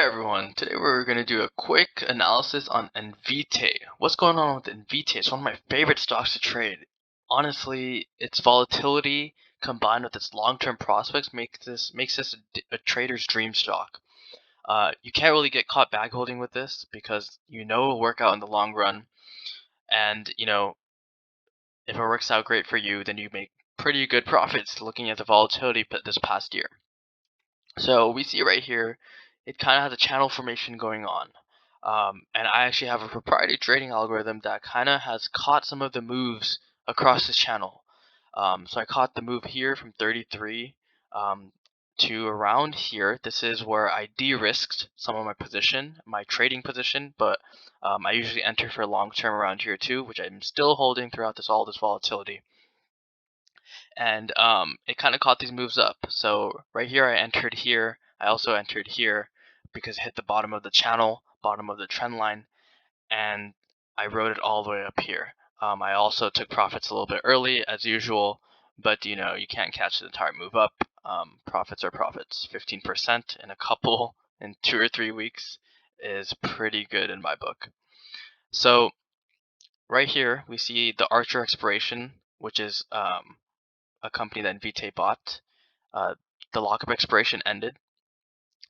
everyone, today we're going to do a quick analysis on Invitae. What's going on with Invitae? It's one of my favorite stocks to trade. Honestly, its volatility combined with its long-term prospects makes this a trader's dream stock. You can't really get caught bag holding with this because it'll work out in the long run, and if it works out great for you, then you make pretty good profits looking at the volatility this past year. So we see right here, it kind of has a channel formation going on. And I actually have a proprietary trading algorithm that kind of has caught some of the moves across this channel. So I caught the move here from 33 to around here. This is where I de-risked some of my trading position, but I usually enter for long term around here too, which I'm still holding throughout all this volatility. And it kind of caught these moves up. So right here I entered here. I also entered here because it hit the bottom of the channel, bottom of the trend line, and I rode it all the way up here. I also took profits a little bit early as usual, but you can't catch the entire move up. Profits are profits. 15% in 2 or 3 weeks is pretty good in my book. So right here we see the Archer expiration, which is a company that Invitae bought. The lockup expiration ended,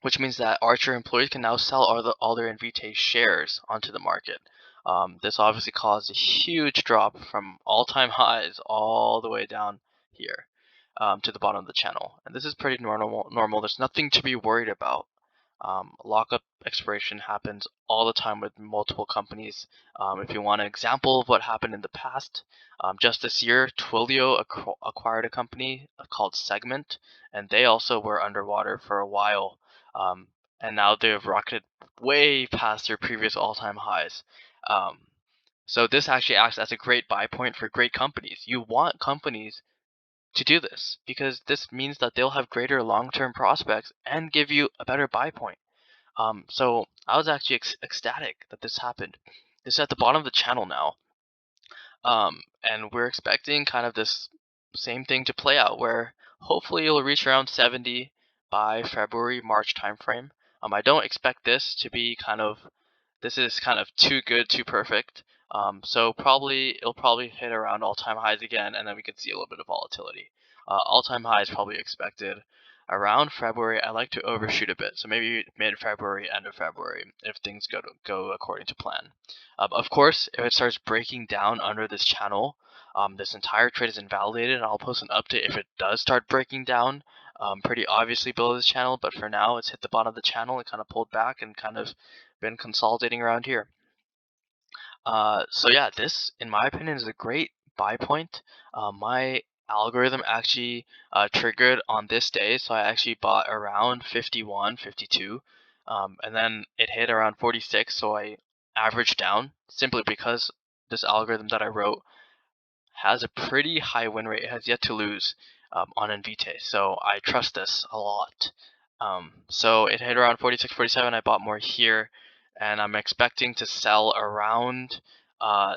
which means that Archer employees can now sell all their Invitae shares onto the market. This obviously caused a huge drop from all-time highs all the way down here to the bottom of the channel. And this is pretty normal. There's nothing to be worried about. Lockup expiration happens all the time with multiple companies. If you want an example of what happened in the past, just this year, Twilio acquired a company called Segment, and they also were underwater for a while. And now they've rocketed way past their previous all-time highs. So this actually acts as a great buy point for great companies. You want companies to do this because this means that they'll have greater long-term prospects and give you a better buy point. So I was actually ecstatic that this happened. This is at the bottom of the channel now. And we're expecting kind of this same thing to play out where hopefully it'll reach around 70 by February, March timeframe. I don't expect this to be this is kind of too good, too perfect. So it'll probably hit around all-time highs again, and then we could see a little bit of volatility. All-time highs probably expected around February. I like to overshoot a bit, so maybe mid-February, end of February, if things go according to plan. Of course, if it starts breaking down under this channel, this entire trade is invalidated, and I'll post an update if it does start breaking down pretty obviously below this channel. But for now, it's hit the bottom of the channel and kind of pulled back and kind of been consolidating around here. So yeah, this, in my opinion, is a great buy point. My algorithm actually triggered on this day, so I actually bought around 51, 52, and then it hit around 46, so I averaged down simply because this algorithm that I wrote has a pretty high win rate. It has yet to lose on Invitae, so I trust this a lot. So it hit around 46, 47. I bought more here, and I'm expecting to sell around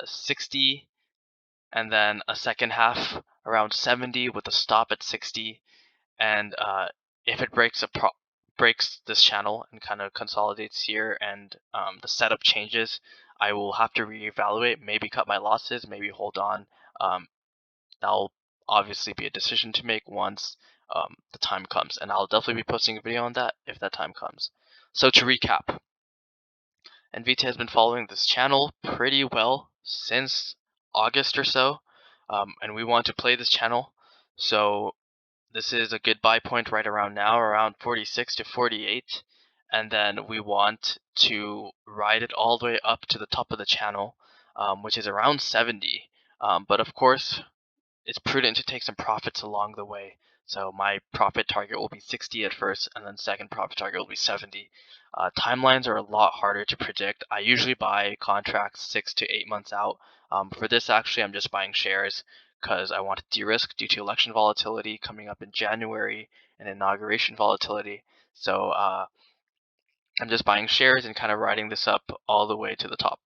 60, and then a second half around 70 with a stop at 60. And if it breaks this channel and kind of consolidates here, and the setup changes, I will have to reevaluate, maybe cut my losses, maybe hold on. That'll obviously be a decision to make once the time comes, and I'll definitely be posting a video on that if that time comes. So to recap, Nvta has been following this channel pretty well since August or so, and we want to play this channel. So this is a good buy point right around now, around 46 to 48, and then we want to ride it all the way up to the top of the channel, which is around 70. But of course, it's prudent to take some profits along the way. So my profit target will be 60 at first, and then second profit target will be 70. Timelines are a lot harder to predict. I usually buy contracts 6 to 8 months out. For this, actually, I'm just buying shares because I want to de-risk due to election volatility coming up in January and inauguration volatility. So I'm just buying shares and kind of riding this up all the way to the top.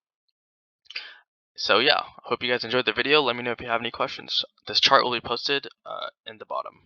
So yeah, hope you guys enjoyed the video. Let me know if you have any questions. This chart will be posted in the bottom.